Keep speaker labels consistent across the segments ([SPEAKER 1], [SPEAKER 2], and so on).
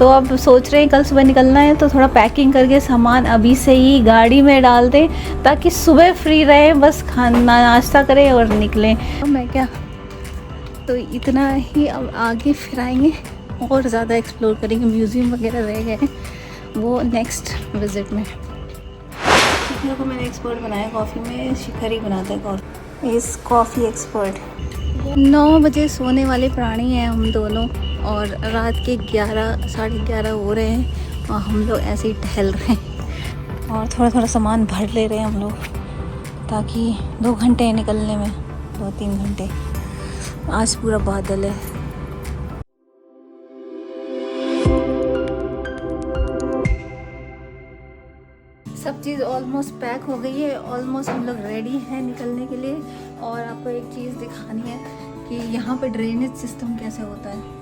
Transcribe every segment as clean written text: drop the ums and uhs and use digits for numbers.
[SPEAKER 1] तो अब सोच रहे हैं कल सुबह निकलना है, तो थोड़ा पैकिंग करके सामान अभी से ही गाड़ी में डाल दें ताकि सुबह फ्री रहें, बस खाना नाश्ता करें और निकलें। तो मैं क्या, तो इतना ही, अब आगे फिर आएंगे और ज़्यादा एक्सप्लोर करेंगे। म्यूज़ियम वगैरह रह गए हैं, वो नेक्स्ट विज़िट में। शिखर को मैंने एक्सपर्ट बनाया कॉफ़ी में, शिखर ही बनाता है कॉफ़ी, इस कॉफ़ी एक्सपर्ट। 9 बजे सोने वाले प्राणी हैं हम दोनों, और रात के 11 साढ़े 11 हो रहे हैं और हम लोग ऐसे ही टहल रहे हैं और थोड़ा थोड़ा सामान भर ले रहे हैं हम लोग, ताकि 2 घंटे निकलने में, 2-3 घंटे। आज पूरा बादल है। सब चीज़ ऑलमोस्ट पैक हो गई है, ऑलमोस्ट हम लोग रेडी हैं निकलने के लिए। और आपको एक चीज़ दिखानी है कि यहाँ पे ड्रेनेज सिस्टम कैसे होता है।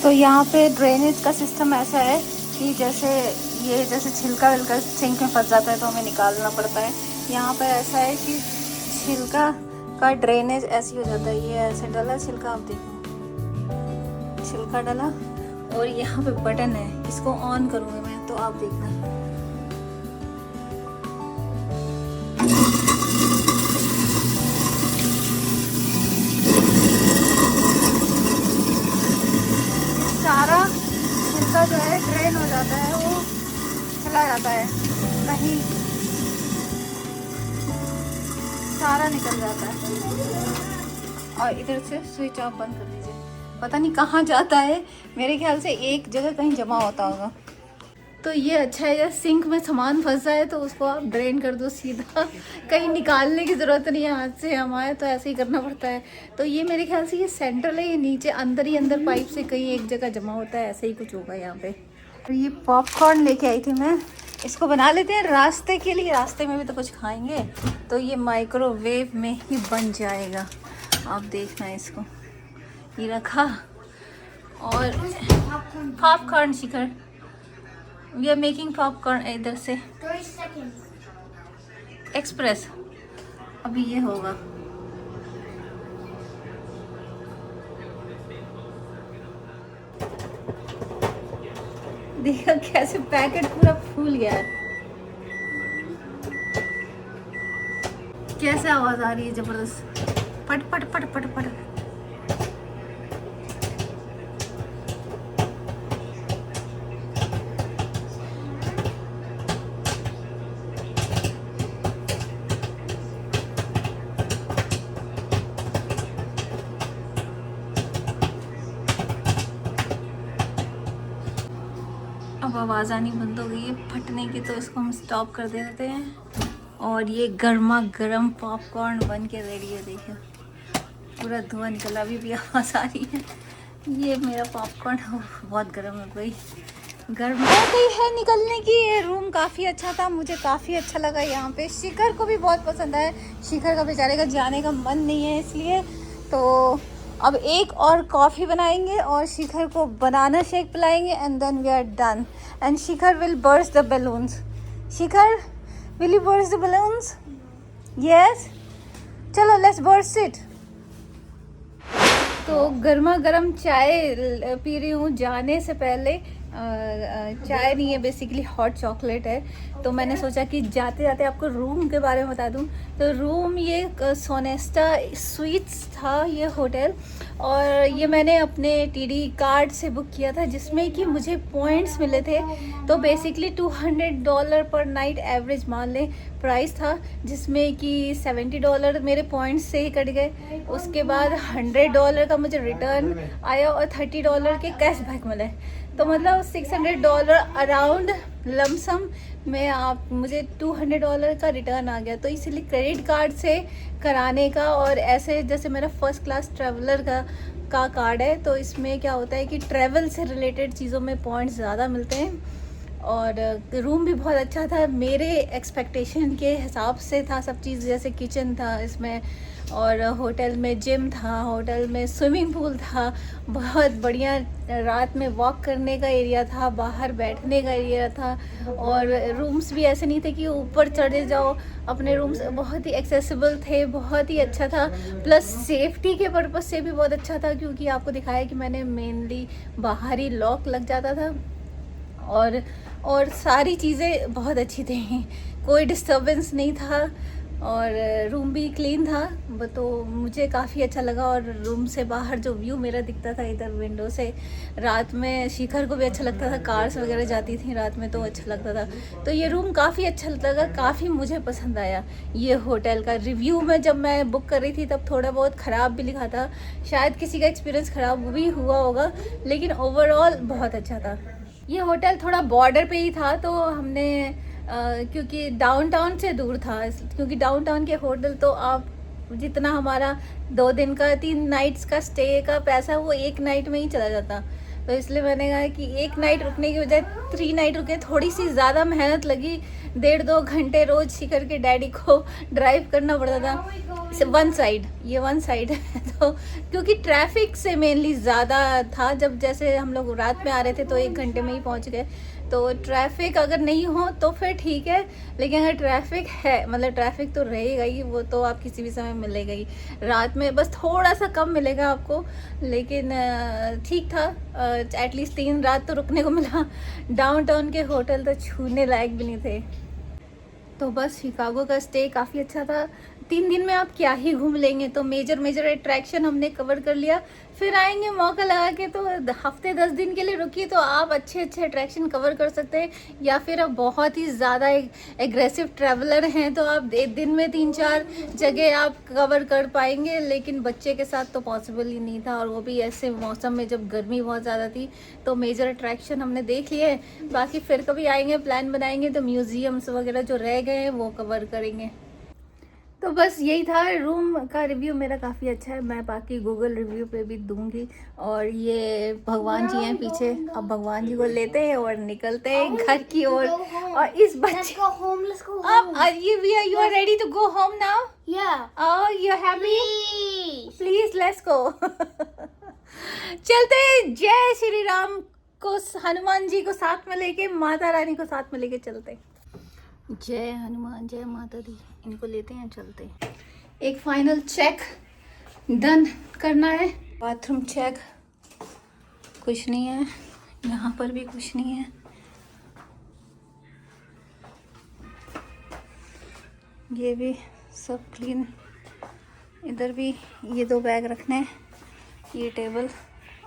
[SPEAKER 1] तो यहाँ पे ड्रेनेज का सिस्टम ऐसा है कि जैसे छिलका विलका सिंक में फंस जाता है तो हमें निकालना पड़ता है। यहाँ पे ऐसा है कि छिलका का ड्रेनेज ऐसे हो जाता है, ये ऐसे डला छिलका, आप देखो छिलका डला, और यहाँ पे बटन है, इसको ऑन करूँगी मैं तो आप देखना। सारा छिलका जो है ड्रेन हो जाता है, वो चला जाता है कहीं, सारा निकल जाता है। और इधर से स्विच ऑफ बंद कर दीजिए, पता नहीं कहाँ जाता है, मेरे ख्याल से एक जगह कहीं जमा होता होगा। तो ये अच्छा है, जब सिंक में सामान फंस जाए तो उसको आप ड्रेन कर दो सीधा, कहीं निकालने की ज़रूरत नहीं है हाथ से, हमारे तो ऐसे ही करना पड़ता है। तो ये मेरे ख्याल से ये सेंट्रल है, ये नीचे अंदर ही अंदर पाइप से कहीं एक जगह जमा होता है, ऐसे ही कुछ होगा यहाँ पे। और ये पॉपकॉर्न लेके आई थी मैं, इसको बना लेते हैं रास्ते के लिए, रास्ते में भी तो कुछ खाएंगे, तो ये माइक्रोवेव में ही बन जाएगा। आप देखना इसको, ये रखा, और popcorn Shikhar, we are making popcorn इधर से एक्सप्रेस। अभी ये होगा, देखो कैसे पैकेट पूरा फूल गया है, कैसे आवाज आ रही है जबरदस्त, पट पट पट पट पट। अब आवाज़ आनी बंद हो गई है फटने की, तो इसको हम स्टॉप कर देते हैं। और ये गर्मा गर्म पॉपकॉर्न बन के रेडी है, देखिए पूरा धुआं निकला, अभी भी आवाज़ आ रही है। ये मेरा पॉपकॉर्न बहुत गर्म है भाई, गर्म हो गई है निकलने की। ये रूम काफ़ी अच्छा था, मुझे काफ़ी अच्छा लगा यहाँ पे, शिखर को भी बहुत पसंद आया। शिखर का बेचारे का जाने का मन नहीं है, इसलिए तो अब एक और कॉफ़ी बनाएंगे और शिखर को बनाना शेक पिलाएंगे, and then we are done. And Shikhar will burst the balloons. Shikhar, will you burst the balloons? Yes, चलो लेट्स बर्स्ट इट। तो गर्मा गर्म चाय पी रही हूँ जाने से पहले। चाय नहीं है, बेसिकली हॉट चॉकलेट है। तो मैंने सोचा कि जाते जाते आपको रूम के बारे में बता दूं। तो रूम ये सोनेस्टा स्वीट्स था ये होटल, और ये मैंने अपने टीडी कार्ड से बुक किया था, जिसमें कि मुझे पॉइंट्स मिले थे। तो बेसिकली $200 पर नाइट एवरेज मान लें प्राइस था, जिसमें कि $70 मेरे पॉइंट्स से ही कट गए। उसके बाद $100 का मुझे रिटर्न आया और $30 के कैशबैक मिले। तो मतलब $600 अराउंड लमसम में आप मुझे $200 का रिटर्न आ गया। तो इसलिए क्रेडिट कार्ड से कराने का, और ऐसे जैसे मेरा फर्स्ट क्लास ट्रैवलर का कार्ड है, तो इसमें क्या होता है कि ट्रैवल से रिलेटेड चीज़ों में पॉइंट्स ज़्यादा मिलते हैं। और रूम भी बहुत अच्छा था, मेरे एक्सपेक्टेशन के हिसाब से था सब चीज़, जैसे किचन था इसमें, और होटल में जिम था, होटल में स्विमिंग पूल था, बहुत बढ़िया रात में वॉक करने का एरिया था, बाहर बैठने का एरिया था, और रूम्स भी ऐसे नहीं थे कि ऊपर चढ़े जाओ, अपने रूम्स बहुत ही एक्सेसिबल थे, बहुत ही अच्छा था। प्लस सेफ्टी के पर्पज़ से भी बहुत अच्छा था, क्योंकि आपको दिखाया कि मैंने मेनली बाहर ही लॉक लग जाता था, और सारी चीज़ें बहुत अच्छी थी, कोई डिस्टर्बेंस नहीं था, और रूम भी क्लीन था। तो मुझे काफ़ी अच्छा लगा। और रूम से बाहर जो व्यू मेरा दिखता था इधर विंडो से, रात में शिखर को भी अच्छा लगता था, कार्स वगैरह जाती थी रात में तो अच्छा लगता था। तो ये रूम काफ़ी अच्छा लगा, काफ़ी मुझे पसंद आया। ये होटल का रिव्यू में जब मैं बुक कर रही थी तब थोड़ा बहुत ख़राब भी लिखा था, शायद किसी का एक्सपीरियंस ख़राब भी हुआ होगा, लेकिन ओवरऑल बहुत अच्छा था। ये होटल थोड़ा बॉर्डर पे ही था, तो हमने क्योंकि डाउनटाउन से दूर था, क्योंकि डाउनटाउन के होटल तो आप जितना हमारा 2 दिन का 3 नाइट्स का स्टे का पैसा वो 1 नाइट में ही चला जाता, तो इसलिए मैंने कहा कि 1 नाइट रुकने की बजाय 3 नाइट रुके। थोड़ी सी ज़्यादा मेहनत लगी, 1.5-2 घंटे रोज़ शिखर के डैडी को ड्राइव करना पड़ता था वन साइड, ये वन साइड है तो क्योंकि ट्रैफिक से मेनली ज़्यादा था। जब जैसे हम लोग रात में आ रहे थे तो 1 घंटे में ही पहुंच गए, तो ट्रैफिक अगर नहीं हो तो फिर ठीक है, लेकिन अगर ट्रैफिक है, मतलब ट्रैफिक तो रहेगा ही, वो तो आप किसी भी समय मिलेगा ही। रात में बस थोड़ा सा कम मिलेगा आपको, लेकिन ठीक था, एटलीस्ट 3 रात तो रुकने को मिला। डाउनटाउन के होटल तो छूने लायक भी नहीं थे। तो बस शिकागो का स्टे काफ़ी अच्छा था। 3 दिन में आप क्या ही घूम लेंगे, तो मेजर अट्रैक्शन हमने कवर कर लिया। फिर आएंगे मौका लगा के, तो हफ्ते 10 दिन के लिए रुकिए तो आप अच्छे अट्रैक्शन कवर कर सकते हैं। या फिर आप बहुत ही ज़्यादा एग्रेसिव ट्रैवलर हैं तो आप एक दिन में 3-4 जगह आप कवर कर पाएंगे, लेकिन बच्चे के साथ तो पॉसिबल ही नहीं था, और वो भी ऐसे मौसम में जब गर्मी बहुत ज़्यादा थी। तो मेजर अट्रैक्शन हमने देख लिए, बाकी फिर कभी आएंगे प्लान बनाएंगे तो म्यूजियम्स वगैरह जो रह गए हैं वो कवर करेंगे। तो बस यही था, रूम का रिव्यू मेरा काफ़ी अच्छा है, मैं बाकी गूगल रिव्यू पे भी दूंगी। और ये भगवान जी हैं पीछे, अब भगवान जी को लेते हैं और निकलते हैं घर की ओर। और इस बच्चे अब you are ready to go home now? Oh you are happy? Please let's go. चलते हैं। जय श्री राम को, हनुमान जी को साथ में लेके, माता रानी को साथ में लेके चलते हैं। जय हनुमान, जय माता दी। इनको लेते हैं, चलते हैं। एक फाइनल चेक डन करना है। बाथरूम चेक, कुछ नहीं है, यहाँ पर भी कुछ नहीं है। ये भी सब क्लीन, इधर भी ये 2 बैग रखने हैं, ये टेबल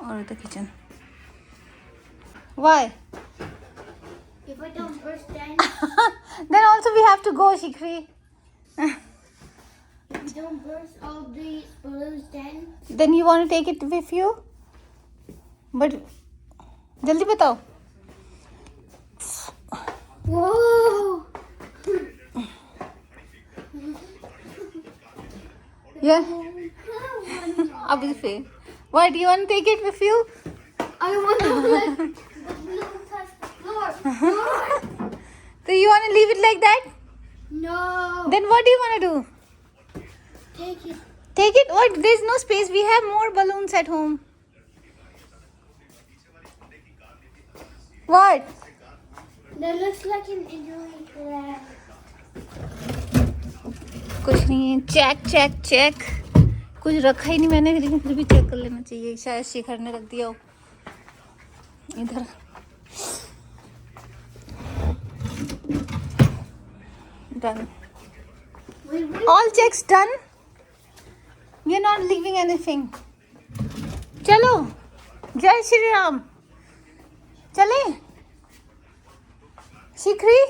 [SPEAKER 1] और the kitchen. Why?
[SPEAKER 2] If I don't burst down,
[SPEAKER 1] Then also we have to go, Shikri.
[SPEAKER 2] if we don't burst all these balloons down,
[SPEAKER 1] Then you want to take it with you? But जल्दी बताओ।
[SPEAKER 2] whoa!
[SPEAKER 1] Yeah. अभी फिर What, you want to take it with you?
[SPEAKER 2] I want to let the balloon touch the floor.
[SPEAKER 1] So you want to leave it like that?
[SPEAKER 2] No.
[SPEAKER 1] Then what do you want to do?
[SPEAKER 2] Take it.
[SPEAKER 1] Take it? What? There's no space. We have more balloons at home. What?
[SPEAKER 2] That looks like an injury grab.
[SPEAKER 1] कुछ नहीं है। Check कुछ रखा ही नहीं मैंने, लेकिन फिर भी चेक कर लेना चाहिए, शायद शिखर ने रख दिया हो इधर। Done, all checks done, we are not leaving anything. चलो, जय श्री राम, चले। Shikhari,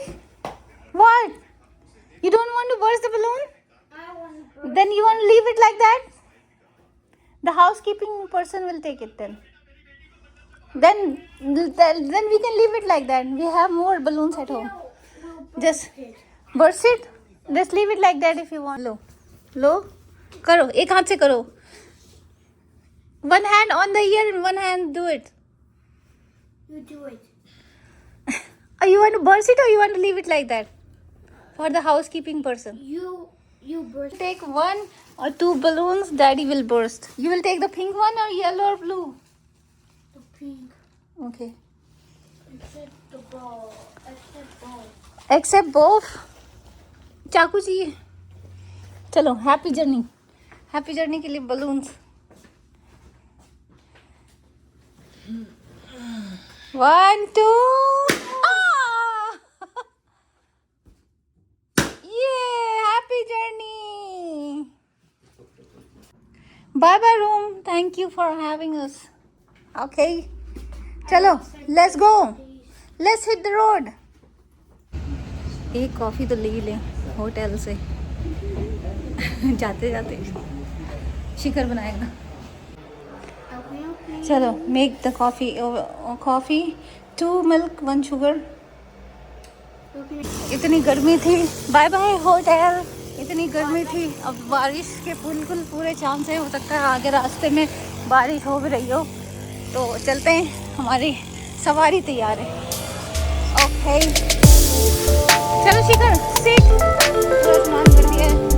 [SPEAKER 1] what? You don't want to burst the balloon?
[SPEAKER 2] I want to burst.
[SPEAKER 1] Then you want to leave it like that? The housekeeping person will take it then. Then we can leave it like that. We have more balloons at home.
[SPEAKER 2] We'll
[SPEAKER 1] Just
[SPEAKER 2] burst it.
[SPEAKER 1] burst it. Just leave it like that if you want. लो करो, एक हाथ से करो. One hand on the ear and one hand do it.
[SPEAKER 2] You do it.
[SPEAKER 1] You want to burst it or you want to leave it like that? For the housekeeping person.
[SPEAKER 2] You You burst.
[SPEAKER 1] Take 1 or 2 balloons, Daddy will burst. You will take the pink one or yellow or blue?
[SPEAKER 2] The pink.
[SPEAKER 1] Okay.
[SPEAKER 2] Except the ball. Except ball.
[SPEAKER 1] Except both. चाकू चाहिए. चलो happy journey के लिए balloons. 1 2. Happy journey. Bye bye room. Thank you for having us. Okay चलो let's go. Let's hit the road. एक coffee तो ले ही लें होटल से. जाते जाते शिखर बनाएगा.
[SPEAKER 2] Okay.
[SPEAKER 1] चलो make the coffee 2 milk 1 sugar.
[SPEAKER 2] Okay.
[SPEAKER 1] इतनी गर्मी थी. Bye bye hotel. इतनी गर्मी थी. अब बारिश के बिल्कुल पूरे चांस है. हो सकता है आगे रास्ते में बारिश हो भी रही हो. तो चलते हैं. हमारी सवारी तैयार है. ओके चलो शिखर सीट. स्नान कर दिया है.